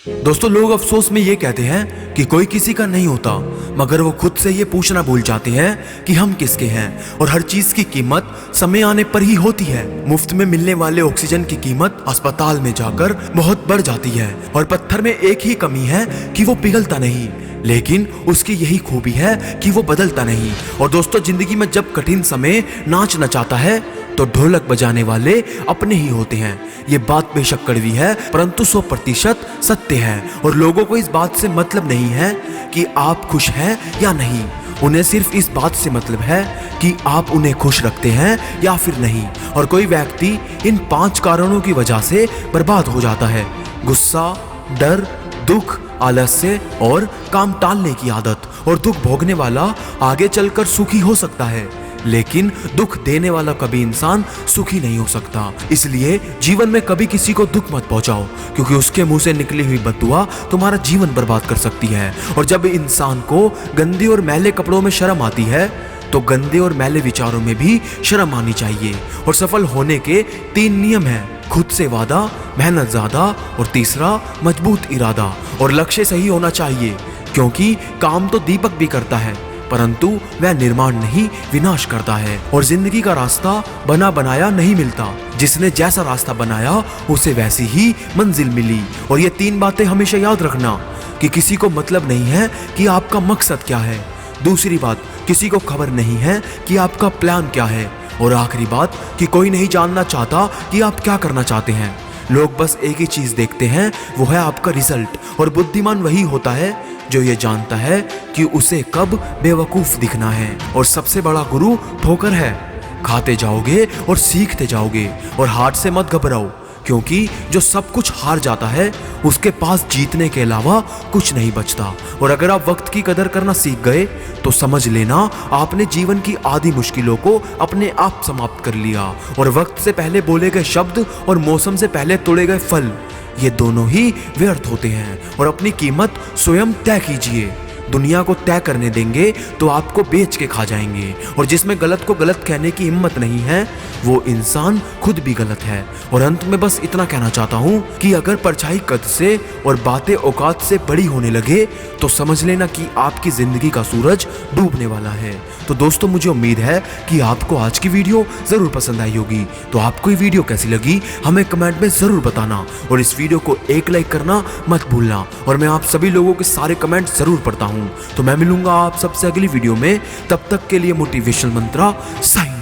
दोस्तों, लोग अफसोस में ये कहते हैं कि कोई किसी का नहीं होता, मगर वो खुद से ये पूछना भूल जाते हैं कि हम किसके हैं। और हर चीज की कीमत समय आने पर ही होती है। मुफ्त में मिलने वाले ऑक्सीजन की कीमत अस्पताल में जाकर बहुत बढ़ जाती है। और पत्थर में एक ही कमी है कि वो पिघलता नहीं, लेकिन उसकी यही खूबी है कि वो बदलता नहीं। और दोस्तों, जिंदगी में जब कठिन समय नाच नचाता है तो ढोलक बजाने वाले अपने ही होते हैं। ये बात बेशक कड़वी है, परंतु 100% सत्य है। और लोगों को इस बात से मतलब नहीं है कि आप खुश हैं या नहीं, उन्हें सिर्फ इस बात से मतलब है कि आप उन्हें खुश रखते हैं या फिर नहीं। और कोई व्यक्ति इन 5 कारणों की वजह से बर्बाद हो जाता है: गुस्सा, डर, दुख, आलस्य और काम टालने की आदत। और दुख भोगने वाला आगे चलकर सुखी हो सकता है, लेकिन दुख देने वाला कभी इंसान सुखी नहीं हो सकता। इसलिए जीवन में कभी किसी को दुख मत पहुंचाओ, क्योंकि उसके मुंह से निकली हुई बददुआ तुम्हारा जीवन बर्बाद कर सकती है। और जब इंसान को गंदे और मैले कपड़ों में शर्म आती है, तो गंदे और मैले विचारों में भी शर्म आनी चाहिए। और सफल होने के 3 नियम हैं: खुद से वादा, मेहनत ज्यादा और तीसरा मजबूत इरादा। और लक्ष्य सही होना चाहिए, क्योंकि काम तो दीपक भी करता है, परंतु वह निर्माण नहीं विनाश करता है। और जिंदगी का रास्ता बना बनाया नहीं मिलता, जिसने जैसा रास्ता बनाया उसे वैसी ही मंजिल मिली। और ये 3 बातें हमेशा याद रखना कि किसी को मतलब नहीं है कि आपका मकसद क्या है। दूसरी बात, किसी को खबर नहीं है कि आपका प्लान क्या है। और आखिरी बात कि कोई नहीं जानना चाहता कि आप क्या करना चाहते हैं। लोग बस एक ही चीज देखते हैं, वो है आपका रिजल्ट। और बुद्धिमान वही होता है जो ये जानता है कि उसे कब बेवकूफ दिखना है। और सबसे बड़ा गुरु ठोकर है। खाते जाओगे और सीखते जाओगे। और हार से मत घबराओ, क्योंकि जो सब कुछ हार जाता है उसके पास जीतने के अलावा कुछ नहीं बचता। और अगर आप वक्त की कदर करना सीख गए तो समझ लेना आपने जीवन की आधी मुश्किलों को अपने आप समाप्त कर लिया। और वक्त से पहले बोले गए शब्द और मौसम से पहले तोड़े गए फल, ये दोनों ही व्यर्थ होते हैं। और अपनी कीमत स्वयं तय कीजिए। दुनिया को तय करने देंगे तो आपको बेच के खा जाएंगे। और जिसमें गलत को गलत कहने की हिम्मत नहीं है, वो इंसान खुद भी गलत है। और अंत में बस इतना कहना चाहता हूँ कि अगर परछाई कद से और बातें औकात से बड़ी होने लगे तो समझ लेना कि आपकी जिंदगी का सूरज डूबने वाला है। तो दोस्तों, मुझे उम्मीद है कि आपको आज की वीडियो जरूर पसंद आई होगी। तो आपको ये वीडियो कैसी लगी हमें कमेंट में जरूर बताना। और इस वीडियो को एक लाइक करना मत भूलना। और मैं आप सभी लोगों के सारे कमेंट जरूर पढ़ता हूँ। तो मैं मिलूंगा आप सबसे अगली वीडियो में। तब तक के लिए मोटिवेशनल मंत्रा साइन।